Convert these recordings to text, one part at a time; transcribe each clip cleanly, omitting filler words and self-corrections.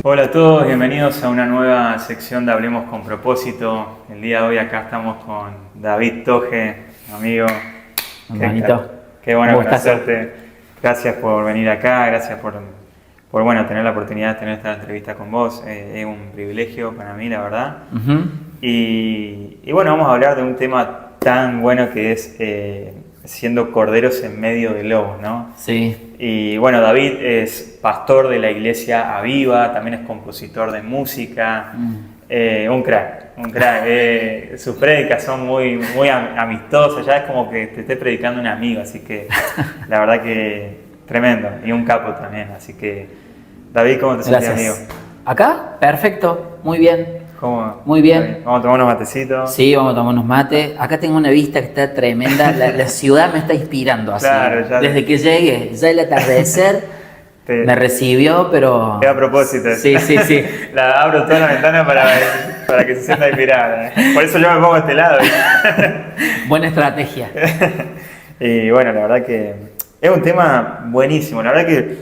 Hola a todos, bienvenidos a una nueva sección de Hablemos con Propósito. El día de hoy acá estamos con David Toje, amigo. Hermanito. Qué bueno conocerte. Gracias por venir acá, gracias por tener la oportunidad de tener esta entrevista con vos. Es un privilegio para mí, la verdad. Uh-huh. Y bueno, vamos a hablar de un tema tan bueno que es siendo corderos en medio de lobos, ¿no? Sí. Y bueno, David es pastor de la iglesia Aviva, también es compositor de música, un crack. Sus prédicas son muy amistosas, ya es como que te esté predicando un amigo, así que la verdad que tremendo, y un capo también, así que David, ¿cómo te sientes, amigo? ¿Acá? Perfecto, muy bien. ¿Cómo? Muy bien. ¿Vamos a tomar unos matecitos? Sí, vamos a tomar unos mates. Acá tengo una vista que está tremenda, la ciudad me está inspirando así. Claro, ya desde que llegué, ya el atardecer me recibió, pero... Queda a propósito. Sí. Abro toda la ventana para que se sienta inspirada. Por eso yo me pongo a este lado. Buena estrategia. Y bueno, la verdad que es un tema buenísimo. La verdad que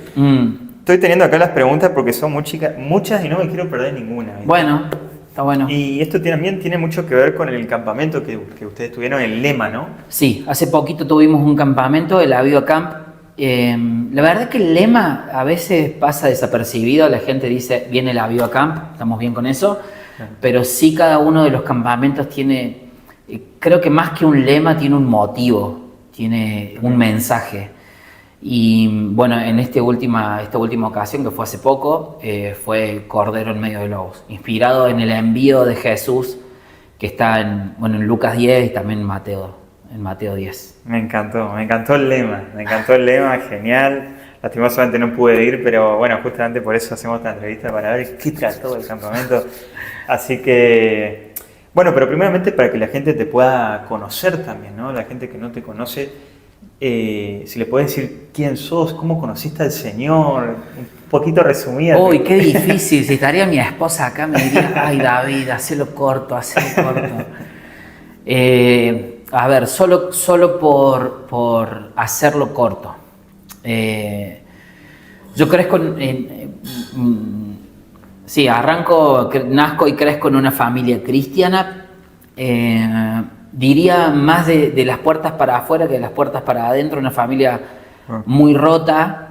estoy teniendo acá las preguntas porque son muchas y no me quiero perder ninguna. ¿Viste? Bueno, está bueno. Y esto también tiene mucho que ver con el campamento que ustedes tuvieron, el Lema, ¿no? Sí, hace poquito tuvimos un campamento, el Aviva Camp. La verdad es que el lema a veces pasa desapercibido, la gente dice, viene el Aviva Camp, estamos bien con eso, pero sí cada uno de los campamentos tiene, creo que más que un lema, tiene un motivo, tiene un mensaje. Y bueno, en esta última ocasión, que fue hace poco, fue Cordero en medio de lobos, inspirado en el envío de Jesús que está en Lucas 10 y también en Mateo 10. Me encantó el lema, genial. Lastimosamente no pude ir, pero bueno, justamente por eso hacemos esta entrevista, para ver qué trató el campamento. Así que, bueno, pero primeramente para que la gente te pueda conocer también, ¿no? La gente que no te conoce, si le puedes decir quién sos, cómo conociste al Señor, un poquito resumida. Uy, qué difícil, si estaría mi esposa acá me diría, ay David, hacelo corto. A ver, solo por hacerlo corto. Yo crezco nazco y crezco en una familia cristiana. Diría más de las puertas para afuera que de las puertas para adentro. Una familia muy rota,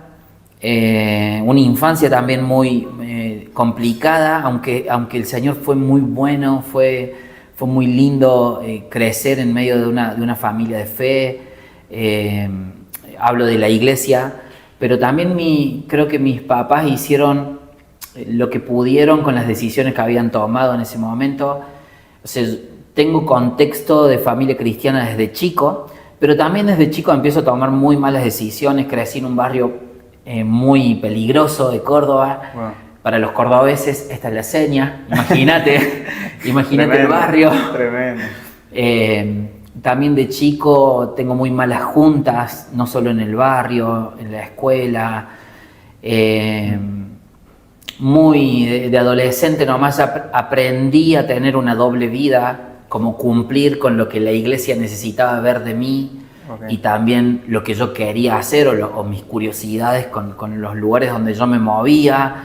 una infancia también muy complicada, aunque el Señor fue muy bueno, fue muy lindo crecer en medio de una familia de fe. Hablo de la iglesia, pero también creo que mis papás hicieron lo que pudieron con las decisiones que habían tomado en ese momento. O sea, tengo contexto de familia cristiana desde chico, pero también desde chico empiezo a tomar muy malas decisiones. Crecí en un barrio muy peligroso de Córdoba. Wow. Para los cordobeses esta es la seña, imagínate el barrio. Tremendo. También de chico tengo muy malas juntas, no solo en el barrio, en la escuela. De adolescente nomás aprendí a tener una doble vida, como cumplir con lo que la iglesia necesitaba ver de mí. Okay. Y también lo que yo quería hacer o mis curiosidades con los lugares donde yo me movía.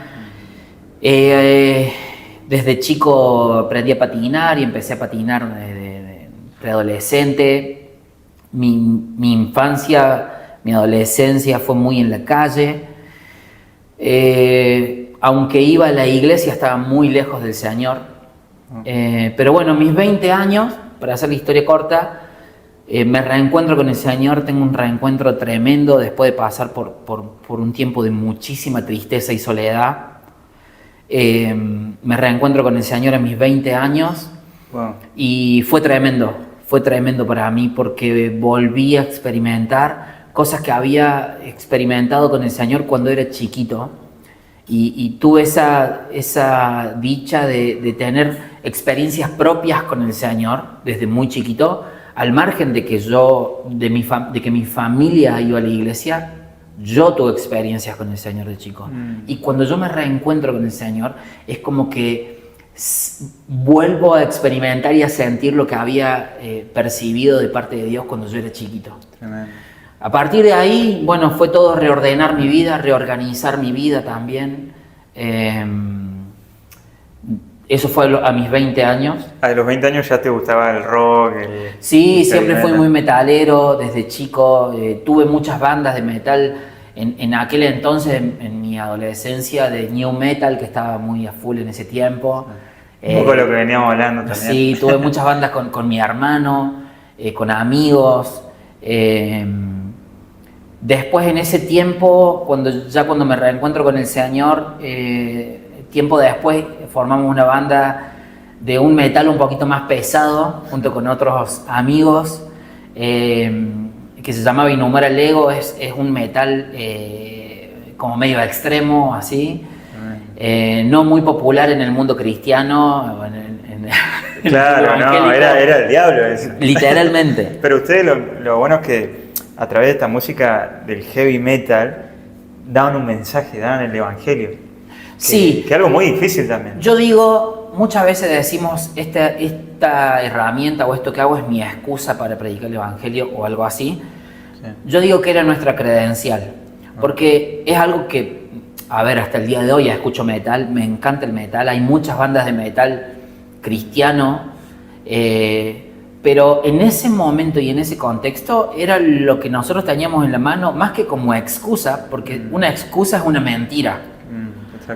Desde chico aprendí a patinar y empecé a patinar de preadolescente. Mi infancia, mi adolescencia fue muy en la calle. Aunque iba a la iglesia, estaba muy lejos del Señor. Pero bueno, mis 20 años, para hacer la historia corta, me reencuentro con el Señor. Tengo un reencuentro tremendo después de pasar por un tiempo de muchísima tristeza y soledad. Me reencuentro con el Señor a mis 20 años. Wow. Y fue tremendo para mí porque volví a experimentar cosas que había experimentado con el Señor cuando era chiquito y tuve esa dicha de tener experiencias propias con el Señor desde muy chiquito, al margen de que de que mi familia iba a la iglesia. Yo tuve experiencias con el Señor de chico. Y cuando yo me reencuentro con el Señor, es como que vuelvo a experimentar y a sentir lo que había percibido de parte de Dios cuando yo era chiquito. Tremendo. A partir de ahí, bueno, fue todo reordenar mi vida, reorganizar mi vida también. Eso fue a mis 20 años. A los 20 años ya te gustaba el rock. Sí, siempre fui muy metalero desde chico. Tuve muchas bandas de metal en aquel entonces, en mi adolescencia, de new metal, que estaba muy a full en ese tiempo. Un poco lo que veníamos hablando también. Sí, tuve muchas bandas con mi hermano, con amigos. Después, en ese tiempo, cuando me reencuentro con el Señor, tiempo después formamos una banda de un metal un poquito más pesado, junto con otros amigos, que se llamaba Inhumoral Ego. Es un metal como medio extremo, así, no muy popular en el mundo cristiano, claro, no, era el diablo eso. Literalmente. Pero ustedes lo bueno es que a través de esta música del heavy metal daban un mensaje, daban el evangelio. Sí. Que algo muy difícil también. Yo digo, muchas veces decimos, esta herramienta o esto que hago es mi excusa para predicar el evangelio o algo así. Sí. Yo digo que era nuestra credencial, porque es algo que, a ver, hasta el día de hoy escucho metal, me encanta el metal, hay muchas bandas de metal cristiano, pero en ese momento y en ese contexto era lo que nosotros teníamos en la mano, más que como excusa, porque una excusa es una mentira.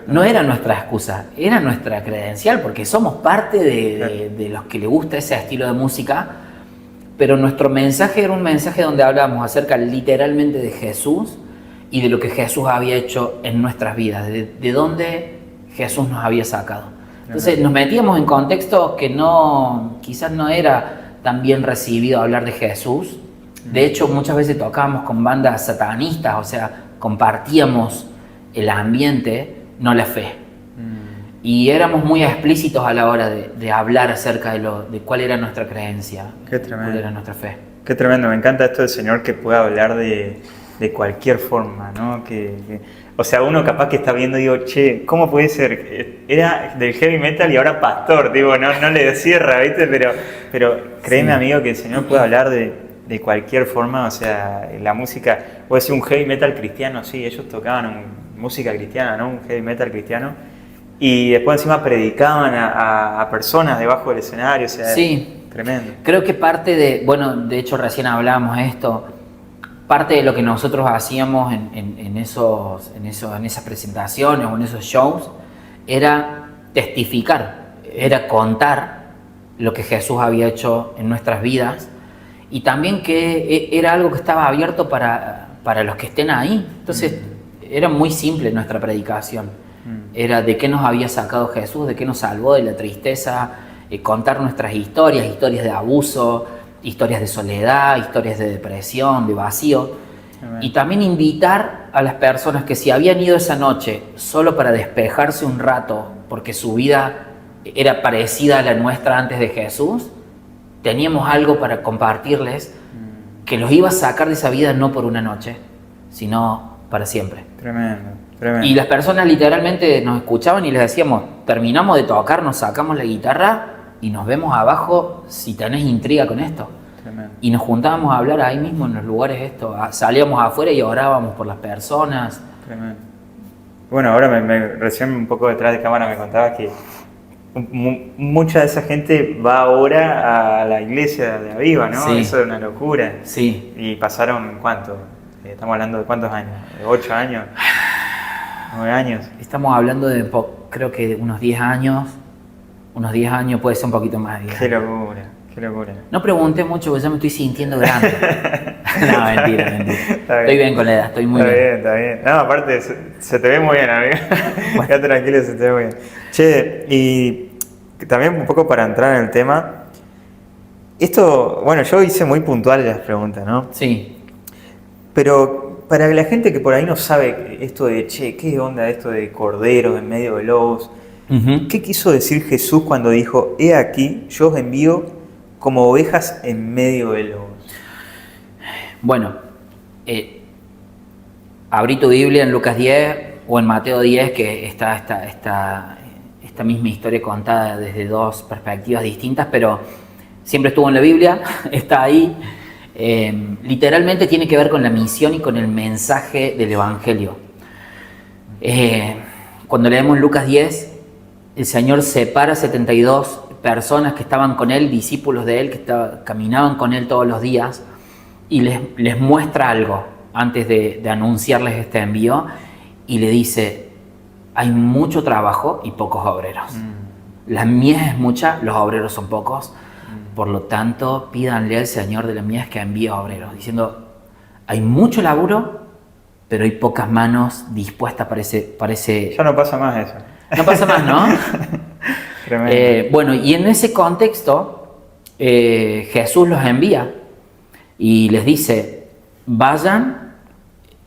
No era nuestra excusa, era nuestra credencial, porque somos parte de los que le gusta ese estilo de música, pero nuestro mensaje era un mensaje donde hablábamos acerca literalmente de Jesús y de lo que Jesús había hecho en nuestras vidas, de dónde Jesús nos había sacado. Entonces nos metíamos en contextos que quizás no era tan bien recibido hablar de Jesús. De hecho, muchas veces tocábamos con bandas satanistas, o sea, compartíamos el ambiente, no la fe. Y éramos muy explícitos a la hora de hablar acerca de cuál era nuestra creencia, Qué tremendo. Cuál era nuestra fe. Qué tremendo, me encanta esto del Señor que pueda hablar de cualquier forma, ¿no? O sea, uno capaz que está viendo y digo, che, ¿cómo puede ser? Era del heavy metal y ahora pastor, digo, no le cierra, ¿viste? Pero créeme, sí, amigo, que el Señor puede hablar de cualquier forma, o sea, la música, puede ser un heavy metal cristiano, sí, ellos tocaban música cristiana, ¿no? Un heavy metal cristiano, y después encima predicaban a personas debajo del escenario, o sea, sí, tremendo. Creo que parte de hecho recién hablábamos esto, parte de lo que nosotros hacíamos en esas presentaciones o en esos shows era testificar, era contar lo que Jesús había hecho en nuestras vidas, y también que era algo que estaba abierto para los que estén ahí. Entonces era muy simple nuestra predicación, era de qué nos había sacado Jesús, de qué nos salvó de la tristeza, contar nuestras historias de abuso, historias de soledad, historias de depresión, de vacío. Amén. Y también invitar a las personas que si habían ido esa noche solo para despejarse un rato, porque su vida era parecida a la nuestra antes de Jesús, teníamos algo para compartirles que los iba a sacar de esa vida no por una noche, sino para siempre. Tremendo, tremendo. Y las personas literalmente nos escuchaban y les decíamos, terminamos de tocar, nos sacamos la guitarra y nos vemos abajo si tenés intriga con esto. Tremendo. Y nos juntábamos a hablar ahí mismo en los lugares esto. Salíamos afuera y orábamos por las personas. Tremendo. Bueno, ahora recién un poco detrás de cámara me contabas que mucha de esa gente va ahora a la iglesia de Aviva, ¿no? Sí. Eso es una locura. Sí. ¿Y pasaron cuánto? Estamos hablando de cuántos años, ¿de 8 años? 9 años. Estamos hablando de creo que de unos 10 años. Unos 10 años, puede ser un poquito más. Qué locura, qué locura. No pregunté mucho porque ya me estoy sintiendo grande. No, mentira. Estoy bien con la edad, estoy muy bien. Está bien. No, aparte, se te ve muy bien, amigo. Bueno. Quédate tranquilo, se te ve muy bien. Che, y también un poco para entrar en el tema, esto, bueno, yo hice muy puntuales las preguntas, ¿no? Sí. Pero para la gente que por ahí no sabe esto de, che, ¿qué onda esto de corderos en medio de lobos? ¿Qué quiso decir Jesús cuando dijo, he aquí, yo os envío como ovejas en medio de lobos? Bueno, abrí tu Biblia en Lucas 10 o en Mateo 10, que está esta misma historia contada desde dos perspectivas distintas, pero siempre estuvo en la Biblia, está ahí. Literalmente tiene que ver con la misión y con el mensaje del Evangelio. Cuando leemos Lucas 10, el Señor separa 72 personas que estaban con Él, discípulos de Él, que caminaban con Él todos los días, y les muestra algo antes de anunciarles este envío, y le dice: hay mucho trabajo y pocos obreros. La mies es mucha, los obreros son pocos. Por lo tanto, pídanle al Señor de la mies que envíe obreros, diciendo: hay mucho laburo, pero hay pocas manos dispuestas para ese... Ya no pasa más eso. No pasa más, ¿no? Tremendo. Bueno, y en ese contexto, Jesús los envía y les dice: vayan,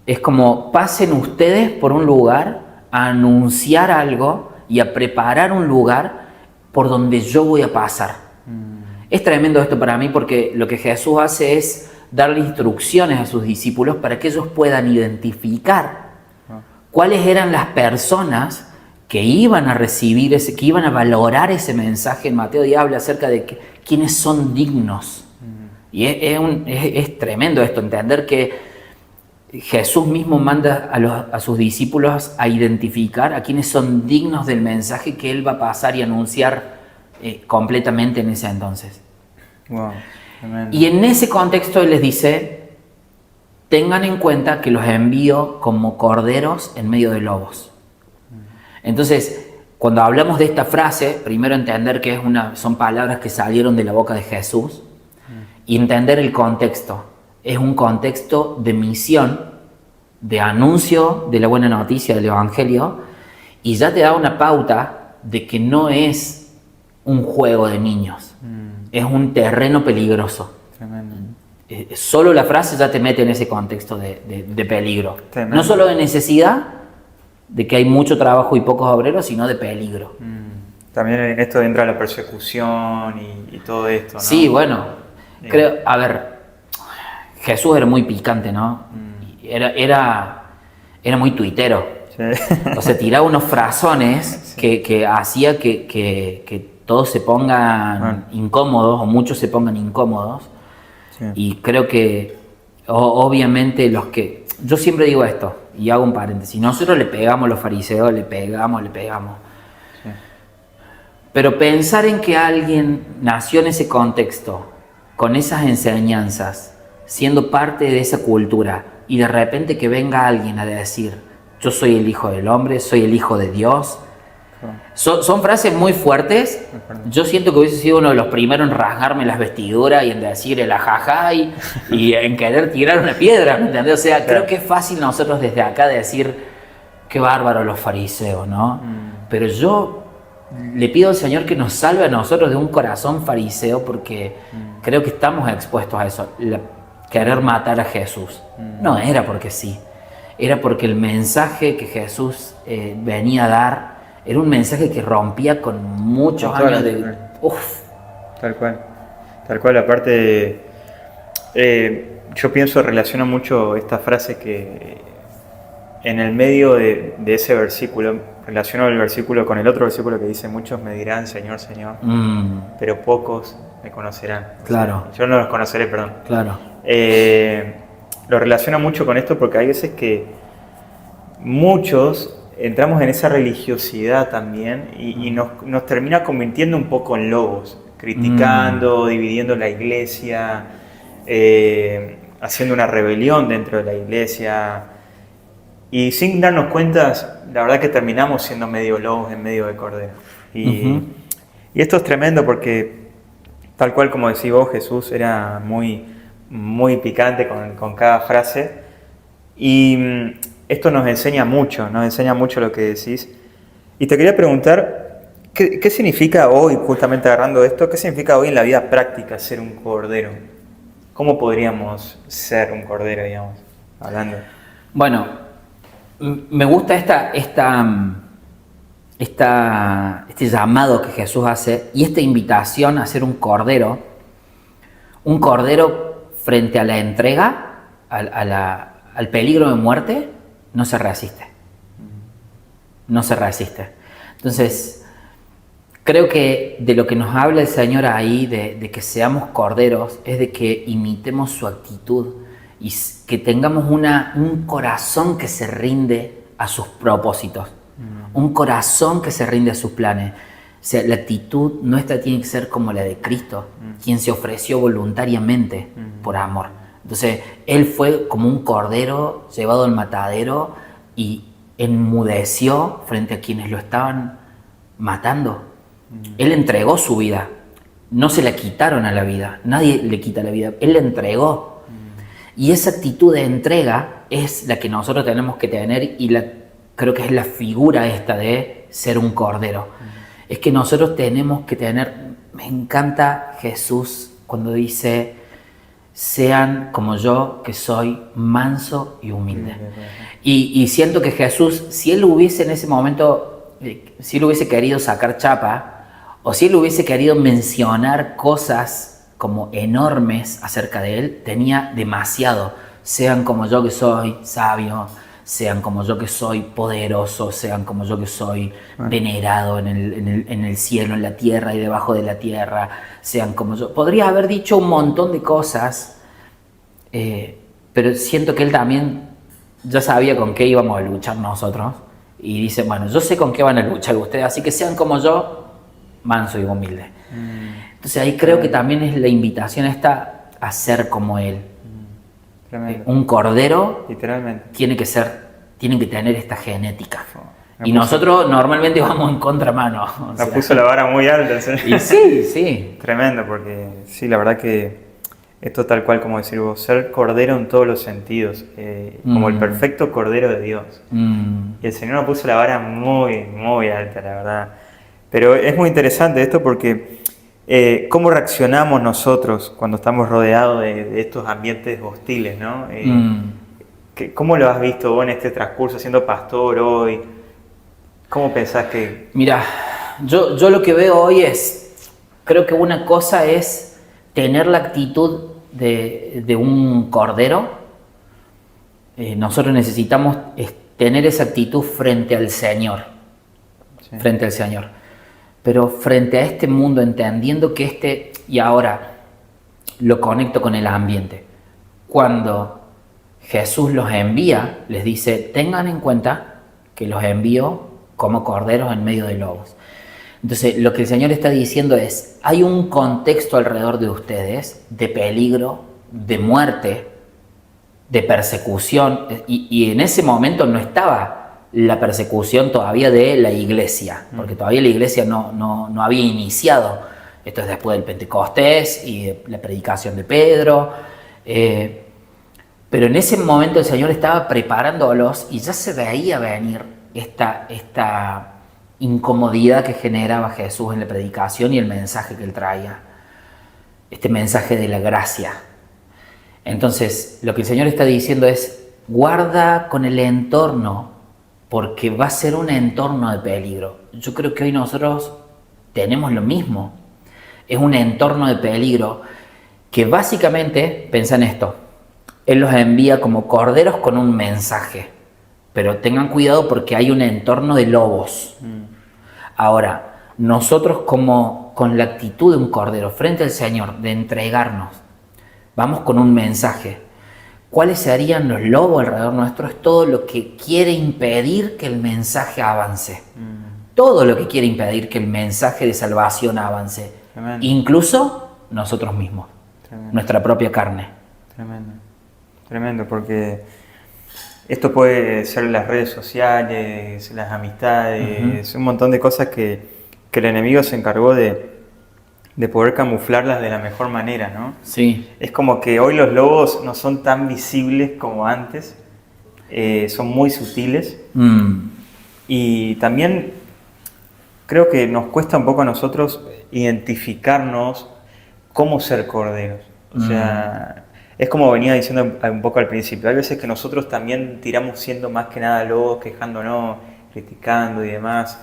es como pasen ustedes por un lugar a anunciar algo y a preparar un lugar por donde yo voy a pasar. Es tremendo esto para mí, porque lo que Jesús hace es darle instrucciones a sus discípulos para que ellos puedan identificar cuáles eran las personas que iban a recibir que iban a valorar ese mensaje. En Mateo habla acerca de quiénes son dignos. Y es tremendo esto, entender que Jesús mismo manda a sus discípulos a identificar a quienes son dignos del mensaje que Él va a pasar y anunciar completamente en ese entonces. Wow, tremendo. Y en ese contexto Él les dice: tengan en cuenta que los envío como corderos en medio de lobos. Entonces, cuando hablamos de esta frase, primero entender que son palabras que salieron de la boca de Jesús, y entender el contexto. Es un contexto de misión, de anuncio de la buena noticia del Evangelio, y ya te da una pauta de que no es un juego de niños, es un terreno peligroso. Tremendo. Solo la frase ya te mete en ese contexto de peligro. Tremendo. No solo de necesidad, de que hay mucho trabajo y pocos obreros, sino de peligro. También en esto entra la persecución y todo esto, ¿no? Sí, bueno, creo, a ver, Jesús era muy picante, ¿no? Era muy tuitero. Sí. O sea, tiraba unos frasones que hacía que todos se pongan incómodos, o muchos se pongan incómodos. Sí. Y creo que, obviamente, yo siempre digo esto, y hago un paréntesis: nosotros le pegamos a los fariseos, le pegamos. Sí. Pero pensar en que alguien nació en ese contexto, con esas enseñanzas, siendo parte de esa cultura, y de repente que venga alguien a decir: yo soy el Hijo del Hombre, soy el Hijo de Dios. Son frases muy fuertes. Yo siento que hubiese sido uno de los primeros en rasgarme las vestiduras y en decir el ajajá y en querer tirar una piedra, ¿me entendés? O sea, creo que es fácil nosotros desde acá decir: qué bárbaro los fariseos, ¿no? Pero yo le pido al Señor que nos salve a nosotros de un corazón fariseo, porque creo que estamos expuestos a eso. Querer matar a Jesús. No era porque sí, era porque el mensaje que Jesús venía a dar era un mensaje que rompía con muchos años de... Uf. Tal cual, aparte, yo pienso, relaciono mucho esta frase que en el medio de ese versículo, relaciono el versículo con el otro versículo que dice: muchos me dirán Señor, Señor, pero pocos me conocerán. Claro. O sea, yo no los conoceré, perdón. Claro. Lo relaciono mucho con esto porque hay veces que muchos entramos en esa religiosidad también y nos termina convirtiendo un poco en lobos, criticando, dividiendo la iglesia, haciendo una rebelión dentro de la iglesia, y sin darnos cuenta, la verdad que terminamos siendo medio lobos en medio de cordero. Y esto es tremendo porque, tal cual como decís vos, Jesús era muy, muy picante con cada frase, y esto nos enseña mucho lo que decís. Y te quería preguntar, ¿qué significa hoy, justamente agarrando esto, qué significa hoy en la vida práctica ser un cordero? ¿Cómo podríamos ser un cordero, digamos, hablando? Bueno, me gusta este llamado que Jesús hace y esta invitación a ser un cordero frente a la entrega, al peligro de muerte. No se resiste. Entonces, Creo que de lo que nos habla el Señor ahí, de que seamos corderos, es de que imitemos su actitud y que tengamos un corazón que se rinde a sus propósitos, un corazón que se rinde a sus planes. O sea, la actitud nuestra tiene que ser como la de Cristo, quien se ofreció voluntariamente por amor. Entonces, Él fue como un cordero llevado al matadero y enmudeció frente a quienes lo estaban matando. Él entregó su vida, no se la quitaron a la vida, nadie le quita la vida, Él la entregó. Y esa actitud de entrega es la que nosotros tenemos que tener y creo que es la figura esta de ser un cordero. Es que nosotros tenemos que tener, me encanta Jesús cuando dice, sean como yo que soy manso y humilde. Y siento que Jesús, si Él hubiese en ese momento, si Él hubiese querido sacar chapa, o si Él hubiese querido mencionar cosas como enormes acerca de Él, tenía demasiado. Sean como yo que soy sabio, sean como yo que soy poderoso, sean como yo que soy venerado en el cielo, en la tierra y debajo de la tierra, sean como yo. Podría haber dicho un montón de cosas, pero siento que Él también ya sabía con qué íbamos a luchar nosotros. Y dice, bueno, yo sé con qué van a luchar ustedes, así que sean como yo, manso y humilde. Entonces ahí creo que también es la invitación esta a ser como Él. Un cordero literalmente tiene que tener esta genética. Y nosotros normalmente vamos en contramano. La puso la vara muy alta. ¿Sí? Y sí. Tremendo, porque sí, la verdad que esto tal cual como decir vos, ser cordero en todos los sentidos, como el perfecto cordero de Dios. Y el Señor nos puso la vara muy, muy alta, la verdad. Pero es muy interesante esto porque cómo reaccionamos nosotros cuando estamos rodeados de estos ambientes hostiles, ¿no? ¿Cómo lo has visto vos en este transcurso siendo pastor hoy? ¿Cómo pensás que...? Mira, yo lo que veo hoy creo que una cosa es tener la actitud de un cordero. Nosotros necesitamos tener esa actitud frente al Señor. Sí. Frente al Señor. Pero frente a este mundo, entendiendo que y ahora lo conecto con el ambiente. Cuando Jesús los envía, les dice, tengan en cuenta que los envío como corderos en medio de lobos. Entonces, lo que el Señor está diciendo es, hay un contexto alrededor de ustedes de peligro, de muerte, de persecución, y en ese momento no estaba la persecución todavía de la iglesia, porque todavía la iglesia no había iniciado. Esto es después del Pentecostés y de la predicación de Pedro. Pero en ese momento el Señor estaba preparándolos y ya se veía venir esta incomodidad que generaba Jesús en la predicación y el mensaje que Él traía. Este mensaje de la gracia. Entonces, lo que el Señor está diciendo es, guarda con el entorno, porque va a ser un entorno de peligro. Yo creo que hoy nosotros tenemos lo mismo. Es un entorno de peligro que básicamente, pensá en esto, Él los envía como corderos con un mensaje. Pero tengan cuidado porque hay un entorno de lobos. Ahora, nosotros con la actitud de un cordero frente al Señor, de entregarnos, vamos con un mensaje. ¿Cuáles serían los lobos alrededor nuestro? Es todo lo que quiere impedir que el mensaje avance. Todo lo que quiere impedir que el mensaje de salvación avance. Tremendo. Incluso nosotros mismos. Tremendo. Nuestra propia carne. Tremendo. Tremendo, porque esto puede ser las redes sociales, las amistades, un montón de cosas que el enemigo se encargó de poder camuflarlas de la mejor manera, ¿no? Sí. Es como que hoy los lobos no son tan visibles como antes, son muy sutiles. Y también creo que nos cuesta un poco a nosotros identificarnos cómo ser corderos. O sea, es como venía diciendo un poco al principio, hay veces que nosotros también tiramos siendo más que nada lobos, quejándonos, criticando y demás.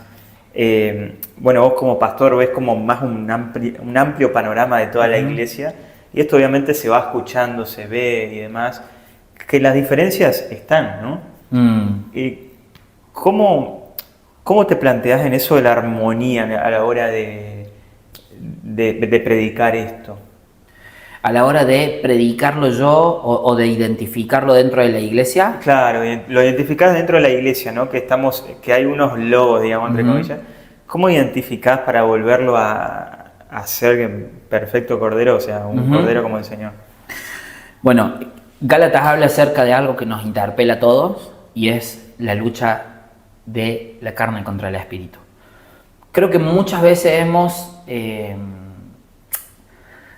Bueno, vos como pastor ves como más un amplio panorama de toda la iglesia y esto obviamente se va escuchando, se ve y demás, que las diferencias están, ¿no? Y ¿cómo ¿Cómo te planteas en eso de la armonía a la hora de predicar esto? A la hora de predicarlo yo o de identificarlo dentro de la iglesia. Claro, lo identificás dentro de la iglesia, ¿no? Que hay unos logos, digamos, entre comillas. ¿Cómo identificás para volverlo a ser perfecto cordero, o sea, un cordero como el Señor? Bueno, Gálatas habla acerca de algo que nos interpela a todos y es la lucha de la carne contra el espíritu. Creo que muchas veces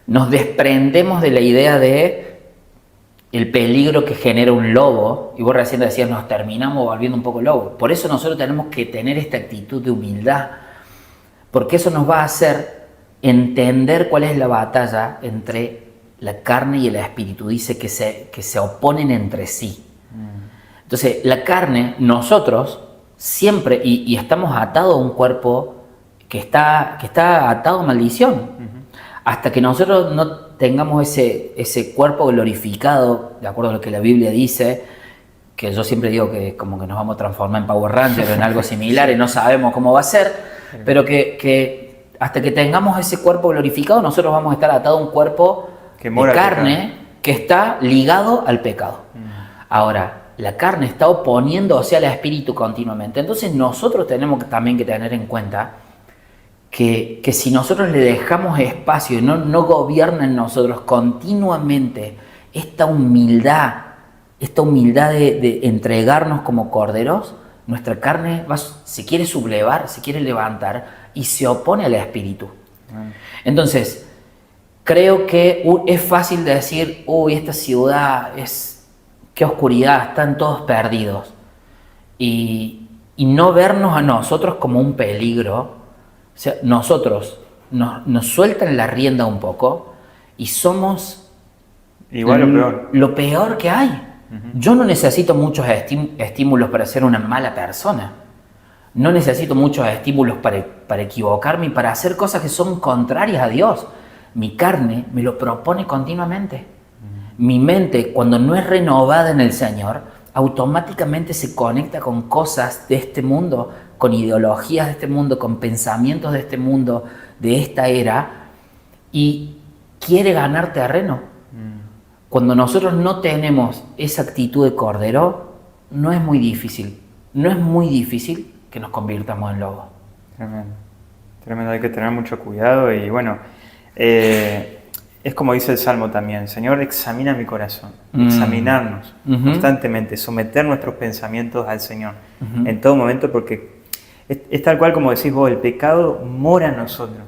nos desprendemos de la idea de el peligro que genera un lobo, y vos recién decías, nos terminamos volviendo un poco lobos. Por eso nosotros tenemos que tener esta actitud de humildad, porque eso nos va a hacer entender cuál es la batalla entre la carne y el espíritu. Dice que se oponen entre sí. Entonces, la carne, nosotros siempre, y estamos atados a un cuerpo que está atado a maldición. Hasta que nosotros no tengamos ese cuerpo glorificado, de acuerdo a lo que la Biblia dice, que yo siempre digo que como que nos vamos a transformar en Power Ranger o en algo similar y no sabemos cómo va a ser, pero que hasta que tengamos ese cuerpo glorificado, nosotros vamos a estar atados a un cuerpo de carne que está ligado al pecado. Ahora, la carne está oponiéndose al espíritu continuamente. Entonces nosotros tenemos también que tener en cuenta que si nosotros le dejamos espacio y no gobierna en nosotros continuamente esta humildad de entregarnos como corderos, nuestra carne se quiere sublevar, se quiere levantar y se opone al espíritu. Entonces, creo que es fácil decir, uy, esta ciudad qué oscuridad, están todos perdidos. Y no vernos a nosotros como un peligro. O sea, nosotros nos sueltan la rienda un poco y somos igual lo peor que hay. Yo no necesito muchos estímulos para ser una mala persona. No necesito muchos estímulos para equivocarme y para hacer cosas que son contrarias a Dios. Mi carne me lo propone continuamente. Mi mente, cuando no es renovada en el Señor, automáticamente se conecta con cosas de este mundo, con ideologías de este mundo, con pensamientos de este mundo, de esta era, y quiere ganar terreno. Cuando nosotros no tenemos esa actitud de cordero, no es muy difícil que nos convirtamos en lobos. Tremendo, hay que tener mucho cuidado y bueno, es como dice el Salmo también, Señor, examina mi corazón, examinarnos constantemente, someter nuestros pensamientos al Señor en todo momento, porque es tal cual como decís vos, el pecado mora en nosotros.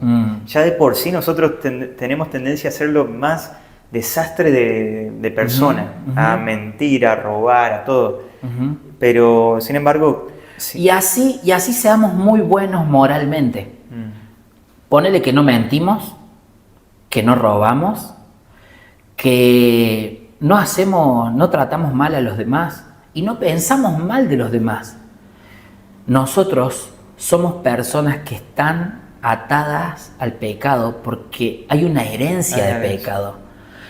Ya de por sí nosotros tenemos tendencia a hacerlo más desastre de persona, a mentir, a robar, a todo. Pero sin embargo... Sí. Y así seamos muy buenos moralmente. Ponele que no mentimos, que no robamos, que no tratamos mal a los demás y no pensamos mal de los demás. Nosotros somos personas que están atadas al pecado porque hay una herencia de pecado.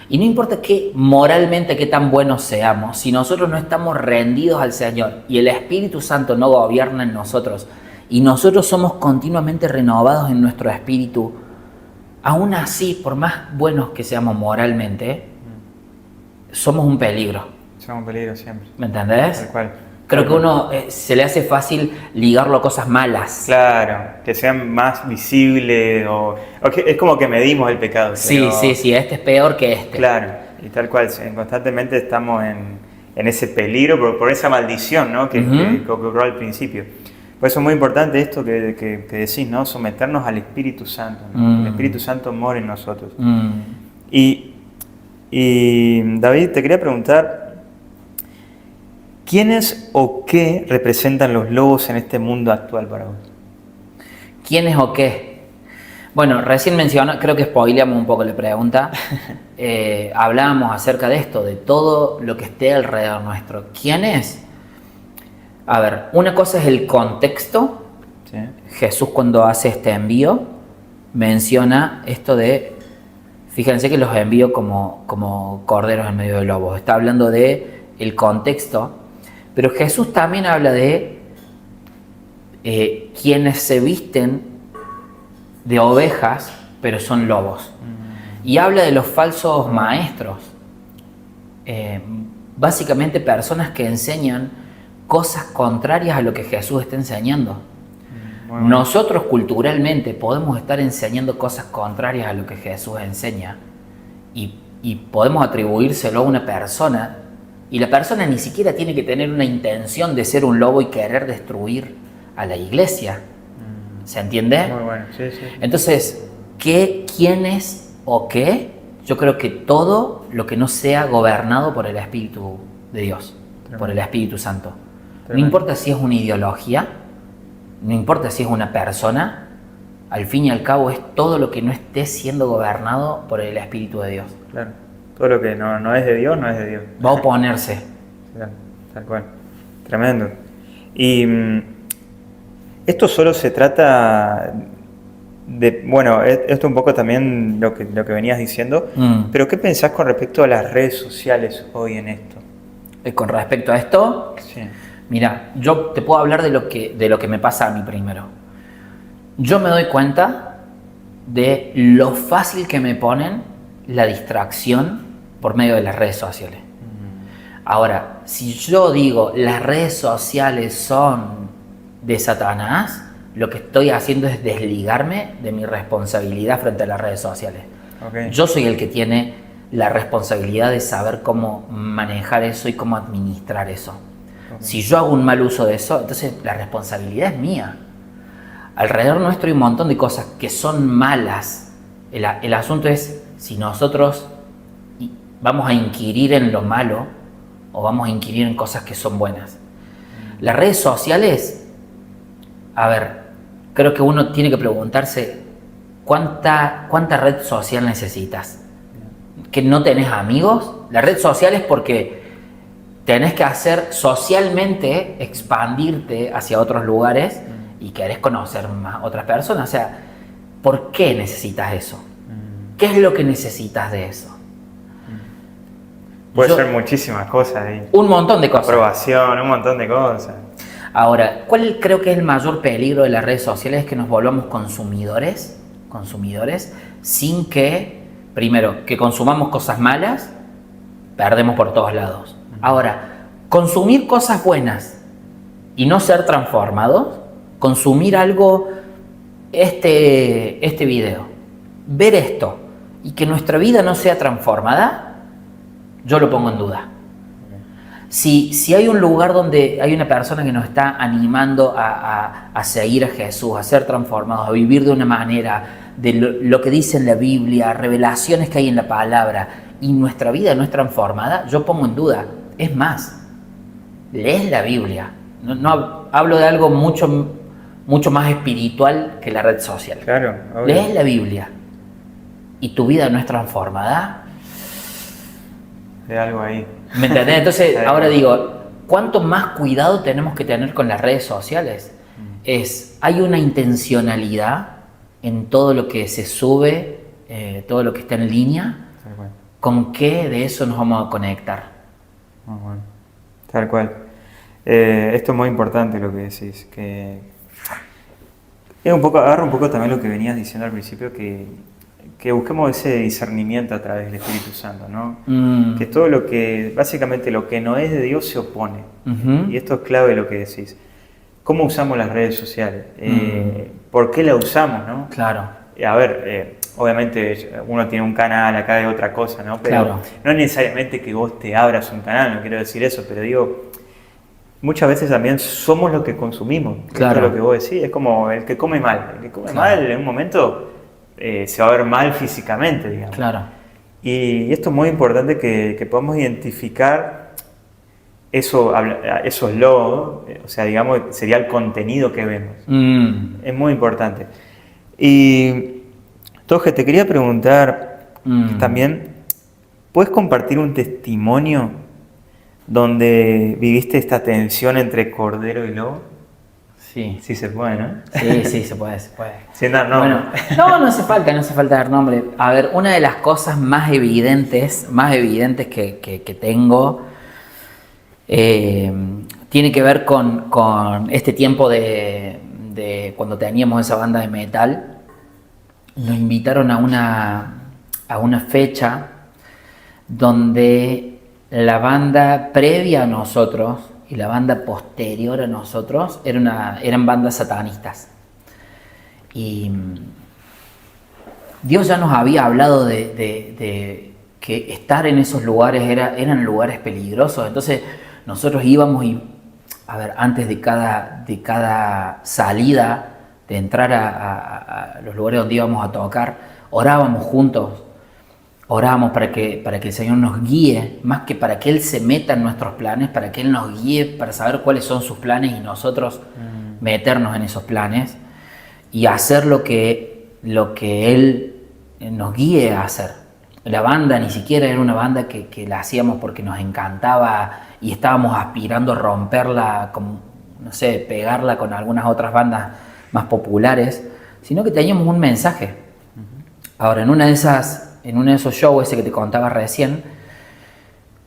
Y no importa moralmente qué tan buenos seamos, si nosotros no estamos rendidos al Señor y el Espíritu Santo no gobierna en nosotros y nosotros somos continuamente renovados en nuestro espíritu, aún así, por más buenos que seamos moralmente, somos un peligro. Somos un peligro siempre. ¿Me entendés? Tal cual. Creo que uno se le hace fácil ligarlo a cosas malas. Claro, que sean más visibles o que es como que medimos el pecado. Sí, este es peor que este. Claro, y tal cual, constantemente estamos en ese peligro por esa maldición, ¿no? que ocurrió al principio. Por eso es muy importante esto que decís, ¿no? Someternos al Espíritu Santo, ¿no? El Espíritu Santo mora en nosotros. Y David, te quería preguntar, ¿quiénes o qué representan los lobos en este mundo actual para vos? ¿Quiénes o qué? Bueno, recién mencioné, creo que spoileamos un poco la pregunta. Hablábamos acerca de esto, de todo lo que esté alrededor nuestro. ¿Quién es? A ver, una cosa es el contexto. Sí. Jesús, cuando hace este envío, menciona esto de, fíjense que los envío como corderos en medio de lobos. Está hablando de el contexto. Pero Jesús también habla de quienes se visten de ovejas, pero son lobos. Y habla de los falsos maestros. Básicamente personas que enseñan cosas contrarias a lo que Jesús está enseñando. Bueno. Nosotros culturalmente podemos estar enseñando cosas contrarias a lo que Jesús enseña y podemos atribuírselo a una persona, y la persona ni siquiera tiene que tener una intención de ser un lobo y querer destruir a la iglesia. ¿Se entiende? Muy bueno, sí. Entonces, ¿quién es o qué? Yo creo que todo lo que no sea gobernado por el Espíritu de Dios, Tremendo. Por el Espíritu Santo. Tremendo. No importa si es una ideología, no importa si es una persona, al fin y al cabo es todo lo que no esté siendo gobernado por el Espíritu de Dios. Claro, todo lo que no es de Dios, no es de Dios. Va a oponerse. Claro, tal cual. Tremendo. Y esto solo se trata de, bueno, esto un poco también lo que venías diciendo, pero ¿qué pensás con respecto a las redes sociales hoy en esto? Con respecto a esto, sí. Mira, yo te puedo hablar de lo que me pasa a mí primero. Yo me doy cuenta de lo fácil que me ponen la distracción por medio de las redes sociales. Ahora, si yo digo las redes sociales son de Satanás, lo que estoy haciendo es desligarme de mi responsabilidad frente a las redes sociales. Okay. Yo soy el que tiene la responsabilidad de saber cómo manejar eso y cómo administrar eso. Okay. Si yo hago un mal uso de eso, entonces la responsabilidad es mía. Alrededor nuestro hay un montón de cosas que son malas. El asunto es si nosotros vamos a inquirir en lo malo o vamos a inquirir en cosas que son buenas. Las redes sociales, a ver, creo que uno tiene que preguntarse ¿cuánta red social necesitas? ¿Que no tenés amigos? La red social es porque tenés que hacer socialmente, expandirte hacia otros lugares y querés conocer más otras personas. O sea, ¿por qué necesitas eso? ¿Qué es lo que necesitas de eso? Puede ser muchísimas cosas ahí. Un montón de cosas. Aprobación, un montón de cosas. Ahora, ¿cuál creo que es el mayor peligro de las redes sociales? Es que nos volvamos consumidores sin que, primero, que consumamos cosas malas, perdemos por todos lados. Ahora, consumir cosas buenas y no ser transformados, consumir algo, este video, ver esto y que nuestra vida no sea transformada, yo lo pongo en duda. Si hay un lugar donde hay una persona que nos está animando a seguir a Jesús, a ser transformados, a vivir de una manera, de lo que dice en la Biblia, revelaciones que hay en la palabra, y nuestra vida no es transformada, yo pongo en duda. Es más, lees la Biblia. No hablo de algo mucho más espiritual que la red social. Claro, obvio. Lees la Biblia y tu vida no es transformada. De algo ahí. ¿Me entendés? Entonces, ahora digo, ¿cuánto más cuidado tenemos que tener con las redes sociales? Hay una intencionalidad en todo lo que se sube, todo lo que está en línea. ¿Con qué de eso nos vamos a conectar? Bueno. Tal cual. Esto es muy importante lo que decís, que es agarra un poco también lo que venías diciendo al principio, que busquemos ese discernimiento a través del Espíritu Santo, ¿no? Que todo lo que, básicamente lo que no es de Dios se opone. Y esto es clave lo que decís. ¿Cómo usamos las redes sociales? ¿Por qué la usamos, no? Claro. A ver, obviamente uno tiene un canal acá de otra cosa, ¿no? Pero claro, no es necesariamente que vos te abras un canal, no quiero decir eso, pero digo, muchas veces también somos lo que consumimos. Claro. Esto es lo que vos decís, es como el que come mal. El que come mal en un momento se va a ver mal físicamente, digamos. Claro. Y esto es muy importante que podamos identificar esos logos, o sea, digamos, sería el contenido que vemos. Es muy importante. Y, Toje, te quería preguntar también, ¿puedes compartir un testimonio donde viviste esta tensión entre cordero y lobo? Sí. Sí se puede, ¿no? Sí, se puede. Sin dar nombre. Bueno, no hace falta dar nombre. A ver, una de las cosas más evidentes que tengo tiene que ver con este tiempo de de cuando teníamos esa banda de metal, nos invitaron a una fecha donde la banda previa a nosotros y la banda posterior a nosotros eran bandas satanistas. Y Dios ya nos había hablado de que estar en esos lugares eran lugares peligrosos. Entonces nosotros íbamos y, a ver, antes de cada salida, de entrar a los lugares donde íbamos a tocar, orábamos juntos. Orábamos para que el Señor nos guíe, más que para que Él se meta en nuestros planes, para que Él nos guíe, para saber cuáles son sus planes y nosotros meternos en esos planes y hacer lo que Él nos guíe a hacer. La banda ni siquiera era una banda que la hacíamos porque nos encantaba y estábamos aspirando a romperla, no sé, pegarla con algunas otras bandas más populares, sino que teníamos un mensaje. Ahora, en uno de esos shows, ese que te contaba recién,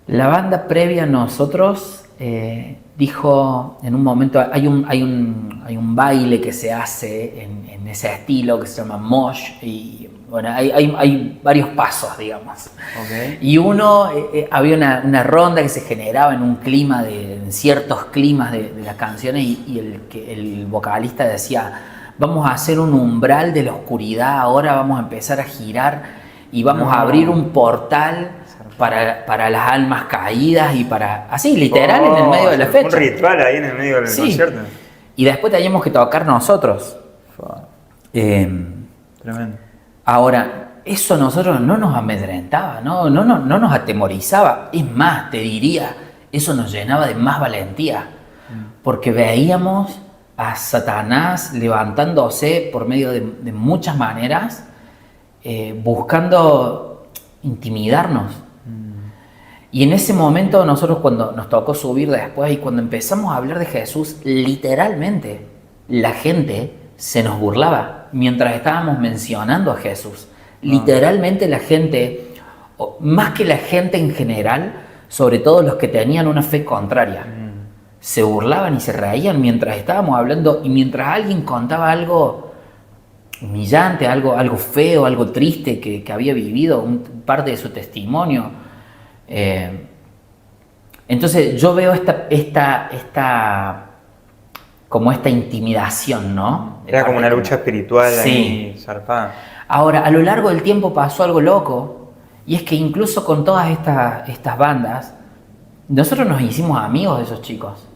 la banda previa a nosotros dijo en un momento, hay un baile que se hace en ese estilo que se llama mosh, y bueno, hay varios pasos, digamos. Okay. Y había una ronda que se generaba en ciertos climas de las canciones, y el vocalista decía: vamos a hacer un umbral de la oscuridad, ahora vamos a empezar a girar y vamos a abrir un portal para las almas caídas y así, literal, en el medio de la fecha. Un ritual ahí en el medio del concierto. Y después teníamos que tocar nosotros. Tremendo. Ahora, eso a nosotros no nos amedrentaba, no nos atemorizaba. Es más, te diría, eso nos llenaba de más valentía. Porque veíamos a Satanás levantándose por medio de muchas maneras, buscando intimidarnos. Y en ese momento nosotros, cuando nos tocó subir después y cuando empezamos a hablar de Jesús, literalmente la gente se nos burlaba mientras estábamos mencionando a Jesús. Literalmente la gente, más que la gente en general, sobre todo los que tenían una fe contraria, se burlaban y se reían mientras estábamos hablando, y mientras alguien contaba algo humillante, algo feo, algo triste que había vivido, parte de su testimonio. Entonces yo veo esta intimidación, ¿no? Era como una lucha espiritual, sí, ahí zarpada. Ahora, a lo largo del tiempo pasó algo loco, y es que incluso con todas estas bandas, nosotros nos hicimos amigos de esos chicos.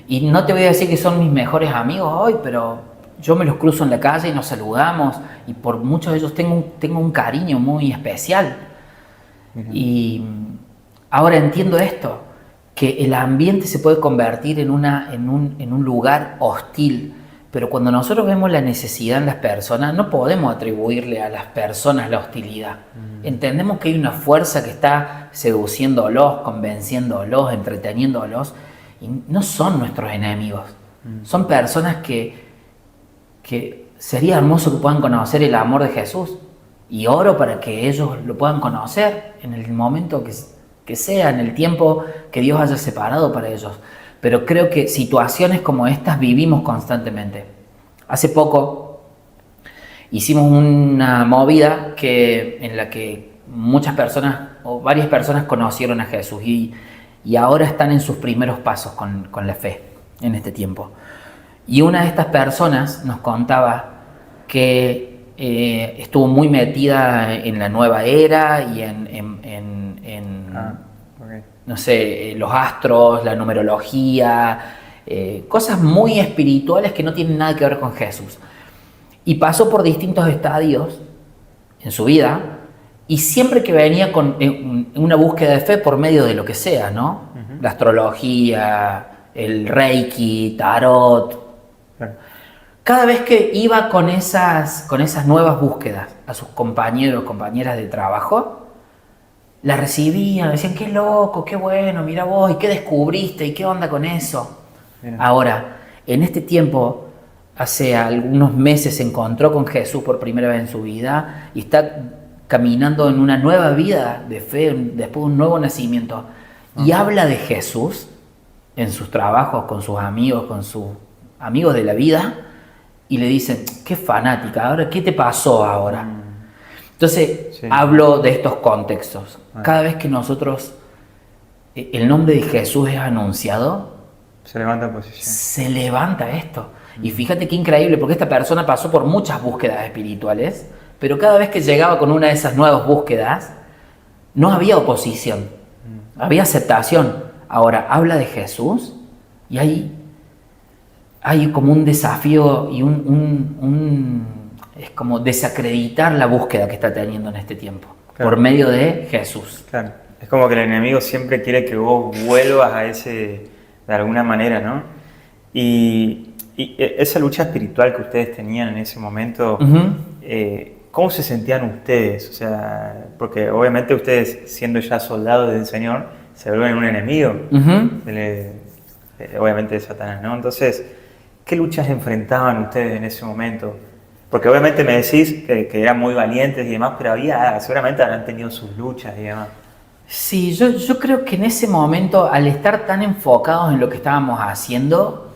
Y no te voy a decir que son mis mejores amigos hoy, pero yo me los cruzo en la calle y nos saludamos, y por muchos de ellos tengo un cariño muy especial. Y ahora entiendo esto, que el ambiente se puede convertir en un lugar hostil, pero cuando nosotros vemos la necesidad en las personas, no podemos atribuirle a las personas la hostilidad. Entendemos que hay una fuerza que está seduciéndolos, convenciéndolos, entreteniéndolos, y no son nuestros enemigos. Son personas que sería hermoso que puedan conocer el amor de Jesús, y oro para que ellos lo puedan conocer en el momento que sea, en el tiempo que Dios haya separado para ellos. Pero creo que situaciones como estas vivimos constantemente. Hace poco hicimos una movida en la que muchas personas, o varias personas, conocieron a Jesús, y ahora están en sus primeros pasos con la fe en este tiempo. Y una de estas personas nos contaba que estuvo muy metida en la nueva era y no sé, los astros, la numerología, cosas muy espirituales que no tienen nada que ver con Jesús. Y pasó por distintos estadios en su vida, y siempre que venía con una búsqueda de fe por medio de lo que sea, ¿no? La astrología, el reiki, tarot. Claro. Cada vez que iba con esas nuevas búsquedas a sus compañeros, compañeras de trabajo, la recibían, decían: qué loco, qué bueno, mira vos, ¿y qué descubriste? ¿Y qué onda con eso? Mira. Ahora, en este tiempo, hace algunos meses se encontró con Jesús por primera vez en su vida y está caminando en una nueva vida de fe, después de un nuevo nacimiento. Y habla de Jesús en sus trabajos, con sus amigos de la vida, y le dicen, qué fanática, ahora, ¿qué te pasó ahora? Entonces, hablo de estos contextos. Cada vez que nosotros, el nombre de Jesús es anunciado, se levanta posición. Se levanta esto. Y fíjate qué increíble, porque esta persona pasó por muchas búsquedas espirituales, pero cada vez que llegaba con una de esas nuevas búsquedas, no había oposición, había aceptación. Ahora, habla de Jesús y hay como un desafío y es como desacreditar la búsqueda que está teniendo en este tiempo, por medio de Jesús. Claro, es como que el enemigo siempre quiere que vos vuelvas a ese, de alguna manera, ¿no? Y esa lucha espiritual que ustedes tenían en ese momento, ¿cómo se sentían ustedes? O sea, porque obviamente ustedes, siendo ya soldados del Señor, se vuelven un enemigo, obviamente de Satanás, ¿no? Entonces, ¿qué luchas enfrentaban ustedes en ese momento? Porque obviamente me decís que eran muy valientes y demás, pero seguramente habrán tenido sus luchas y demás. Sí, yo creo que en ese momento, al estar tan enfocados en lo que estábamos haciendo,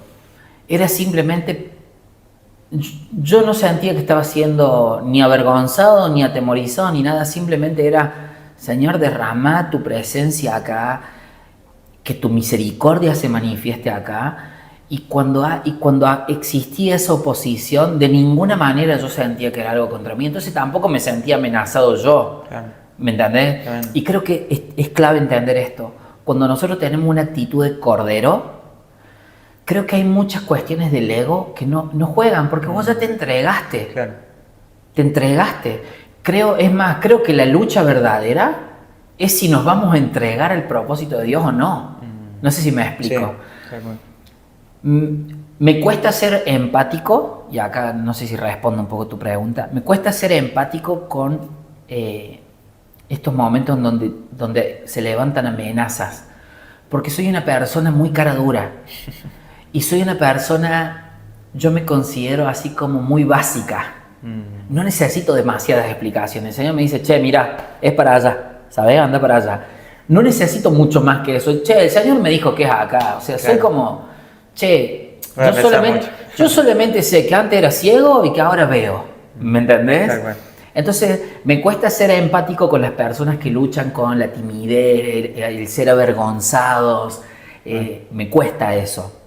era simplemente, yo no sentía que estaba siendo ni avergonzado, ni atemorizado, ni nada, simplemente era, Señor, derrama tu presencia acá, que tu misericordia se manifieste acá, y cuando existía esa oposición, de ninguna manera yo sentía que era algo contra mí, entonces tampoco me sentía amenazado yo, claro. ¿Me entendés? Claro. Y creo que es clave entender esto, cuando nosotros tenemos una actitud de cordero, creo que hay muchas cuestiones del ego que no juegan, porque vos ya te entregaste. Claro. Te entregaste. Creo que la lucha verdadera es si nos vamos a entregar al propósito de Dios o no. No sé si me explico. Sí, claro. Me cuesta ser empático, y acá no sé si respondo un poco tu pregunta, me cuesta ser empático con estos momentos donde se levantan amenazas, porque soy una persona muy cara dura. Y soy una persona, yo me considero así como muy básica. No necesito demasiadas explicaciones. El Señor me dice, che, mira, es para allá, ¿sabes? Anda para allá. No necesito mucho más que eso. Che, el Señor me dijo que es acá. O sea, claro. Soy como, che, yo solamente sé que antes era ciego y que ahora veo. ¿Me entendés? Claro. Entonces, me cuesta ser empático con las personas que luchan con la timidez, el ser avergonzados. Me cuesta eso.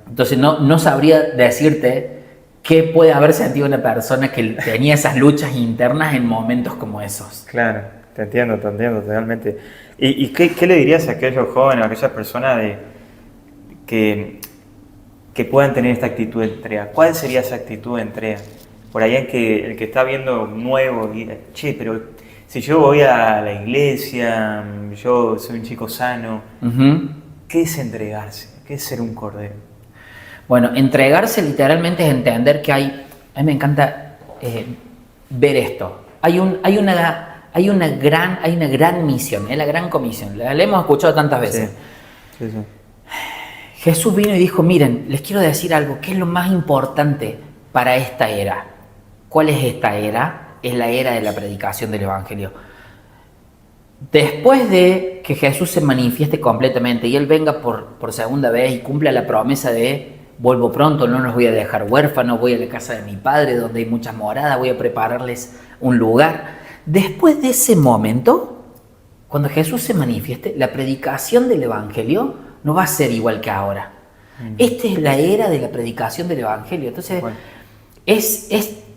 Entonces no sabría decirte qué puede haber sentido una persona que tenía esas luchas internas en momentos como esos. Claro, te entiendo totalmente. ¿Y qué le dirías a aquellos jóvenes, a aquellas personas que puedan tener esta actitud de entrega? ¿Cuál sería esa actitud de entrega? Por ahí el que está viendo nuevo y dice, che, pero si yo voy a la iglesia, yo soy un chico sano, ¿qué es entregarse? ¿Qué es ser un cordero? Bueno, entregarse literalmente es entender que a mí me encanta ver esto. Hay una gran misión, es la gran comisión. La hemos escuchado tantas veces. Sí. Jesús vino y dijo, miren, les quiero decir algo, ¿qué es lo más importante para esta era? ¿Cuál es esta era? Es la era de la predicación del Evangelio. Después de que Jesús se manifieste completamente y Él venga por segunda vez y cumpla la promesa de vuelvo pronto, no los voy a dejar huérfanos, voy a la casa de mi Padre donde hay muchas moradas, voy a prepararles un lugar. Después de ese momento, cuando Jesús se manifieste, la predicación del Evangelio no va a ser igual que ahora. Esta es la era de la predicación del Evangelio. Entonces, es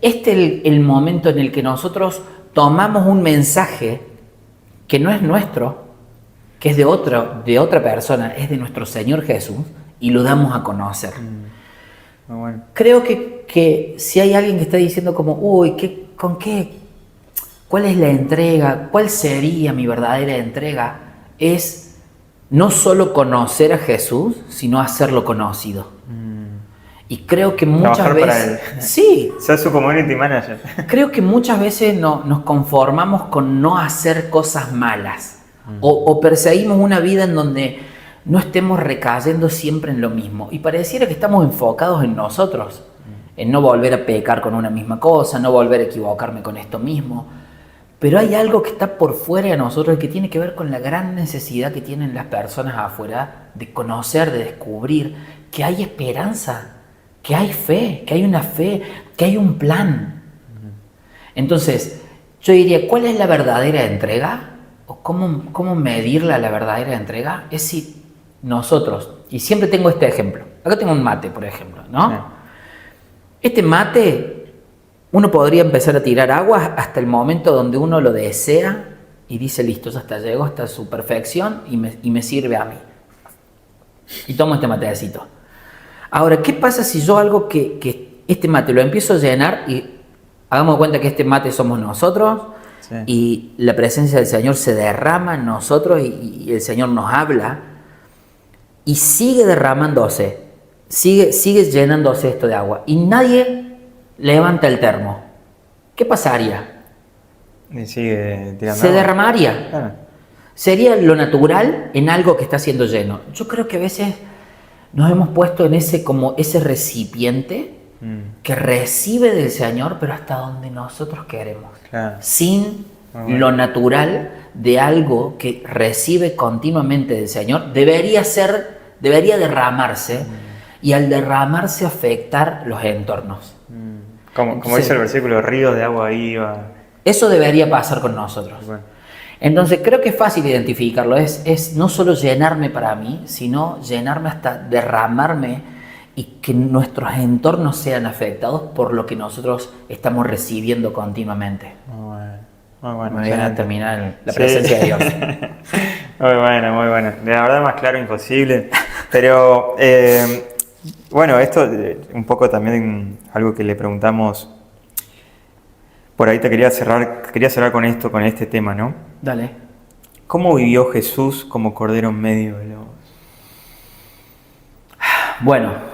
el momento en el que nosotros tomamos un mensaje que no es nuestro, que es de otra persona, es de nuestro Señor Jesús, y lo damos a conocer. Bueno. Creo que si hay alguien que está diciendo como, uy, ¿cuál es la entrega? ¿Cuál sería mi verdadera entrega? Es no solo conocer a Jesús, sino hacerlo conocido. Y creo que muchas veces... Para él. Sí. Ser su community manager. Creo que muchas veces nos conformamos con no hacer cosas malas. O perseguimos una vida en donde no estemos recayendo siempre en lo mismo. Y pareciera que estamos enfocados en nosotros. En no volver a pecar con una misma cosa, no volver a equivocarme con esto mismo. Pero hay algo que está por fuera de nosotros y que tiene que ver con la gran necesidad que tienen las personas afuera de conocer, de descubrir que hay esperanza, que hay fe, que hay una fe, que hay un plan. Entonces, yo diría, ¿cuál es la verdadera entrega? ¿O cómo medirla la verdadera entrega? Es si nosotros, y siempre tengo este ejemplo, acá tengo un mate, por ejemplo, ¿no? Sí. Este mate, uno podría empezar a tirar agua hasta el momento donde uno lo desea y dice, listo, ya está, llegó hasta su perfección y me sirve a mí. Y tomo este matecito. Ahora, ¿qué pasa si yo algo que este mate lo empiezo a llenar y hagamos cuenta que este mate somos nosotros? Sí. Y la presencia del Señor se derrama en nosotros y el Señor nos habla y sigue derramándose, sigue llenándose esto de agua y nadie levanta el termo. ¿Qué pasaría? Y sigue tirando se agua. derramaría. Claro. Sería lo natural en algo que está siendo lleno. Yo creo que a veces nos hemos puesto en ese recipiente que recibe del Señor, pero hasta donde nosotros queremos. Claro. Sin lo natural de algo que recibe continuamente del Señor, debería derramarse y al derramarse afectar los entornos. Como dice el versículo, ríos de agua viva. Eso debería pasar con nosotros. Bueno. Entonces creo que es fácil identificarlo, es no solo llenarme para mí, sino llenarme hasta derramarme y que nuestros entornos sean afectados por lo que nosotros estamos recibiendo continuamente. Muy bueno. Me viene a terminar la presencia de Dios. Muy bueno. La verdad más claro imposible. Pero bueno, esto un poco también algo que le preguntamos. Por ahí te quería cerrar con esto, con este tema, ¿no? Dale. ¿Cómo vivió Jesús como cordero en medio de lobos? Bueno.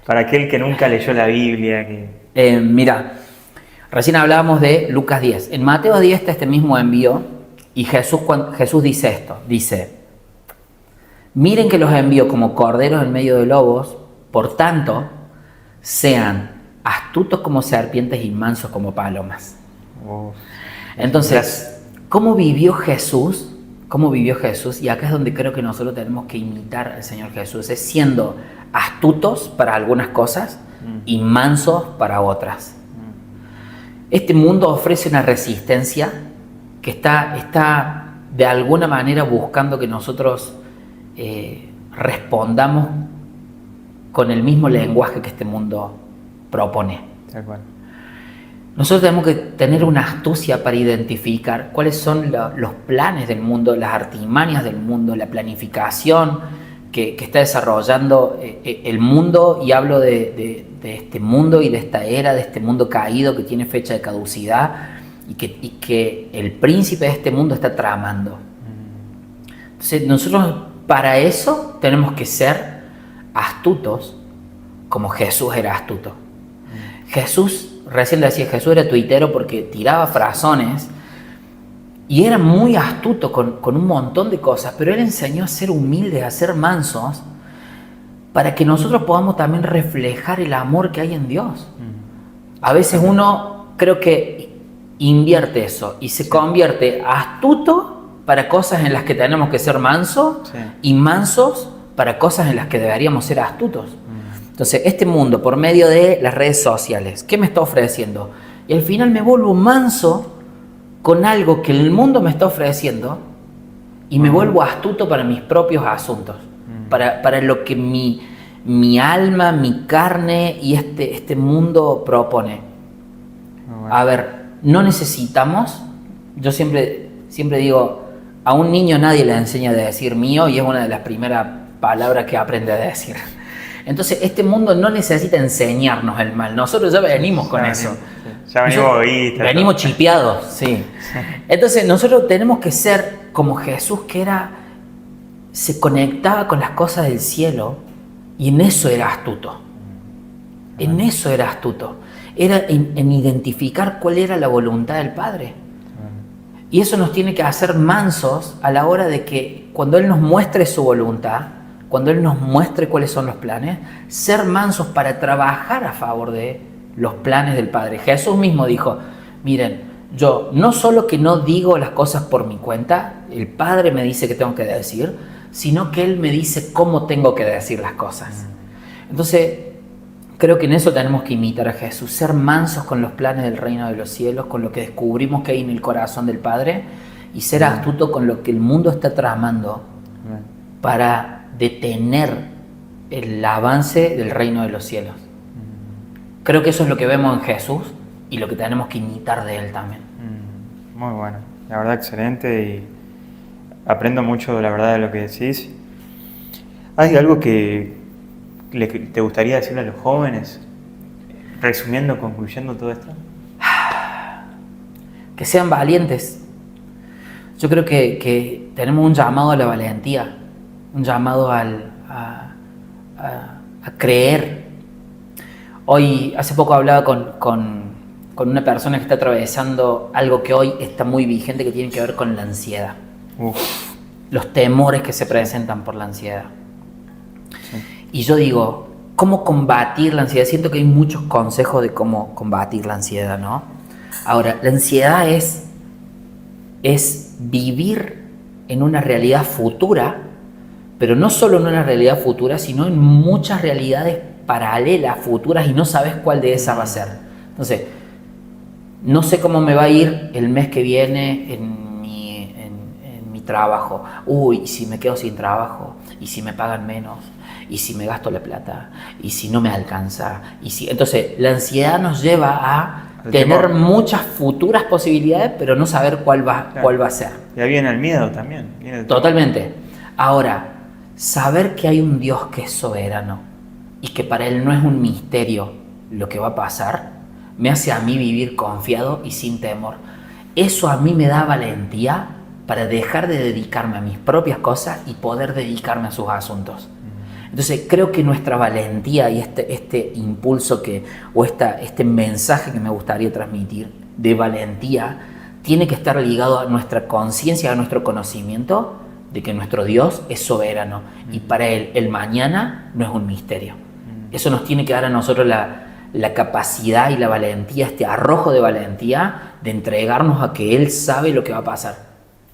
Para aquel que nunca leyó la Biblia. Mira, recién hablábamos de Lucas 10. En Mateo 10 está este mismo envío y Jesús dice esto. Dice, miren que los envío como corderos en medio de lobos, por tanto, sean astutos como serpientes y mansos como palomas. Entonces, ¿cómo vivió Jesús? Y acá es donde creo que nosotros tenemos que imitar al Señor Jesús. Es siendo astutos para algunas cosas y mansos para otras. Este mundo ofrece una resistencia que está de alguna manera buscando que nosotros respondamos con el mismo lenguaje que este mundo propone. Tal cual. Nosotros tenemos que tener una astucia para identificar cuáles son los planes del mundo, las artimañas del mundo, la planificación que está desarrollando el mundo, y hablo de este mundo y de esta era, de este mundo caído que tiene fecha de caducidad y que el príncipe de este mundo está tramando. Entonces nosotros para eso tenemos que ser astutos como Jesús era astuto. Jesús, recién decía, Jesús era tuitero porque tiraba frasones y era muy astuto con un montón de cosas, pero él enseñó a ser humildes, a ser mansos, para que nosotros podamos también reflejar el amor que hay en Dios. A veces uno creo que invierte eso y se convierte astuto para cosas en las que tenemos que ser mansos y mansos para cosas en las que deberíamos ser astutos. Entonces, este mundo, por medio de las redes sociales, ¿qué me está ofreciendo? Y al final me vuelvo manso con algo que el mundo me está ofreciendo y me vuelvo astuto para mis propios asuntos, para lo que mi alma, mi carne y este mundo propone. A ver, no necesitamos, yo siempre digo, a un niño nadie le enseña a decir mío y es una de las primeras palabras que aprende a decir. Entonces, este mundo no necesita enseñarnos el mal. Nosotros ya venimos con eso. Ya venimos egoístas. Venimos chipeados, sí. Entonces, nosotros tenemos que ser como Jesús, que se conectaba con las cosas del cielo y en eso era astuto. En eso era astuto. Era en identificar cuál era la voluntad del Padre. Y eso nos tiene que hacer mansos a la hora de que cuando Él nos muestre su voluntad, cuando Él nos muestre cuáles son los planes, ser mansos para trabajar a favor de los planes del Padre. Jesús mismo dijo, miren, yo no solo que no digo las cosas por mi cuenta, el Padre me dice que tengo que decir, sino que Él me dice cómo tengo que decir las cosas. Entonces, Creo que en eso tenemos que imitar a Jesús, ser mansos con los planes del reino de los cielos, con lo que descubrimos que hay en el corazón del Padre, y ser astuto con lo que el mundo está tramando para detener el avance del reino de los cielos. Creo que eso es lo que vemos en Jesús y lo que tenemos que imitar de Él también. Muy bueno, la verdad excelente, y aprendo mucho, la verdad, de lo que decís. ¿Hay algo que te gustaría decirle a los jóvenes, resumiendo, concluyendo todo esto? Que sean valientes. Yo creo que tenemos un llamado a la valentía, un llamado a creer. Hoy, hace poco hablaba con una persona que está atravesando algo que hoy está muy vigente, que tiene que ver con la ansiedad. Los temores que se presentan por la ansiedad. Sí. Y yo digo, ¿cómo combatir la ansiedad? Siento que hay muchos consejos de cómo combatir la ansiedad, ¿no? Ahora, la ansiedad es vivir en una realidad futura, pero no solo en una realidad futura, sino en muchas realidades paralelas, futuras, y no sabes cuál de esas va a ser. Entonces, no sé cómo me va a ir el mes que viene en mi trabajo. Uy, ¿y si me quedo sin trabajo? ¿Y si me pagan menos? ¿Y si me gasto la plata? ¿Y si no me alcanza? Entonces, la ansiedad nos lleva a tener muchas futuras posibilidades, pero no saber cuál va a ser. Ya viene el miedo también. Totalmente. Ahora, saber que hay un Dios que es soberano y que para Él no es un misterio lo que va a pasar, me hace a mí vivir confiado y sin temor. Eso a mí me da valentía para dejar de dedicarme a mis propias cosas y poder dedicarme a sus asuntos. Entonces creo que nuestra valentía y este impulso este mensaje que me gustaría transmitir de valentía tiene que estar ligado a nuestra conciencia, a nuestro conocimiento de que nuestro Dios es soberano y para Él el mañana no es un misterio. Eso nos tiene que dar a nosotros la capacidad y la valentía, este arrojo de valentía de entregarnos a que Él sabe lo que va a pasar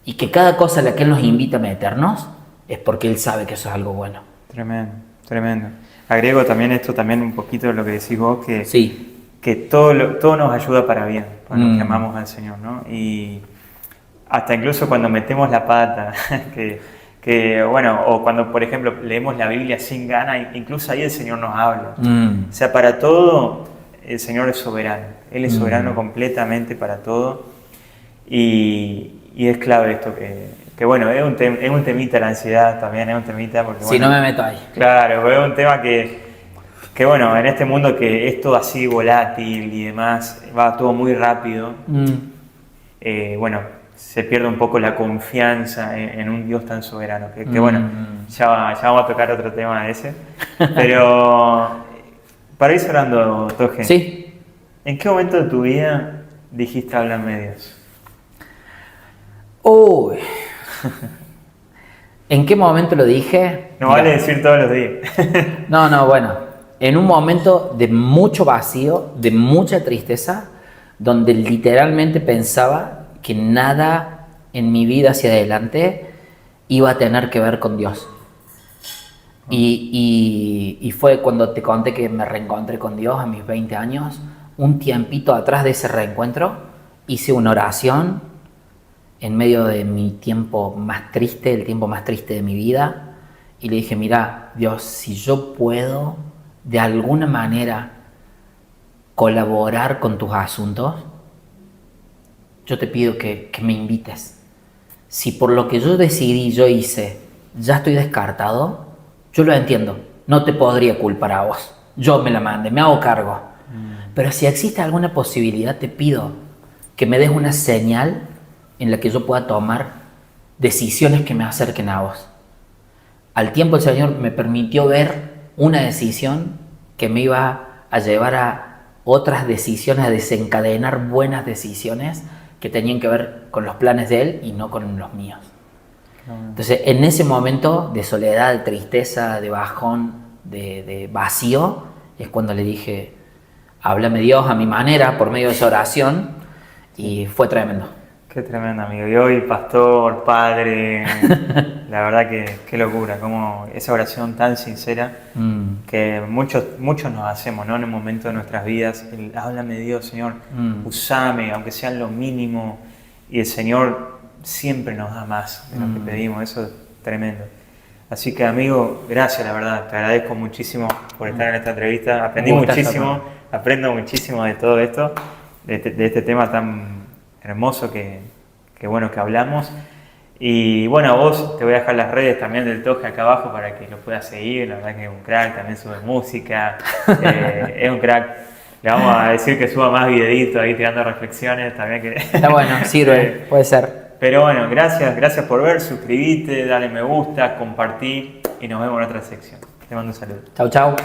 y que cada cosa a la que Él nos invita a meternos es porque Él sabe que eso es algo bueno. Tremendo, tremendo. Agrego también esto, también un poquito de lo que decís vos, que, sí, que todo nos ayuda para bien, cuando los que amamos al Señor, ¿no? Y hasta incluso cuando metemos la pata, o cuando, por ejemplo, leemos la Biblia sin ganas, incluso ahí el Señor nos habla. O sea, para todo el Señor es soberano. Él es soberano completamente para todo. Y es clave esto que bueno, es un temita la ansiedad también, es un temita porque... Si no me meto ahí. Claro, es un tema que bueno, en este mundo que es todo así volátil y demás, va todo muy rápido, se pierde un poco la confianza en un Dios tan soberano, que bueno, ya vamos a tocar otro tema de ese, pero para ir cerrando, Toje, sí. ¿En qué momento de tu vida dijiste háblame Dios? Uy. ¿En qué momento lo dije? No vale decir todos los días. No, bueno, en un momento de mucho vacío, de mucha tristeza, donde literalmente pensaba que nada en mi vida hacia adelante iba a tener que ver con Dios. Y fue cuando te conté que me reencontré con Dios a mis 20 años. Un tiempito atrás de ese reencuentro hice una oración en medio de mi tiempo más triste, el tiempo más triste de mi vida, y le dije, mira, Dios, si yo puedo de alguna manera colaborar con tus asuntos, yo te pido que me invites. Si por lo que yo decidí, yo hice, ya estoy descartado, yo lo entiendo, no te podría culpar a vos, yo me la mandé, me hago cargo. Pero si existe alguna posibilidad, te pido que me des una señal en la que yo pueda tomar decisiones que me acerquen a vos. Al tiempo el Señor me permitió ver una decisión que me iba a llevar a otras decisiones, a desencadenar buenas decisiones que tenían que ver con los planes de Él y no con los míos. Entonces, en ese momento de soledad, de tristeza, de bajón, de vacío, es cuando le dije, háblame Dios a mi manera, por medio de esa oración, y fue tremendo. Qué tremendo, amigo. Y hoy, pastor, padre, La verdad que qué locura, como esa oración tan sincera que muchos nos hacemos, ¿no? En un momento de nuestras vidas, háblame Dios, Señor, usame, aunque sea en lo mínimo, y el Señor siempre nos da más de lo que pedimos, eso es tremendo. Así que amigo, gracias la verdad, te agradezco muchísimo por estar en esta entrevista, aprendí muchísimo, aprendo muchísimo de todo esto, de este tema tan hermoso que bueno que hablamos. Y bueno, a vos te voy a dejar las redes también del Toge acá abajo para que lo puedas seguir. La verdad que es un crack, también sube música, es un crack. Le vamos a decir que suba más videitos ahí tirando reflexiones también. Que está bueno, sirve, puede ser. Pero bueno, gracias por ver, suscribite, dale me gusta, compartí y nos vemos en otra sección. Te mando un saludo. Chau, chau.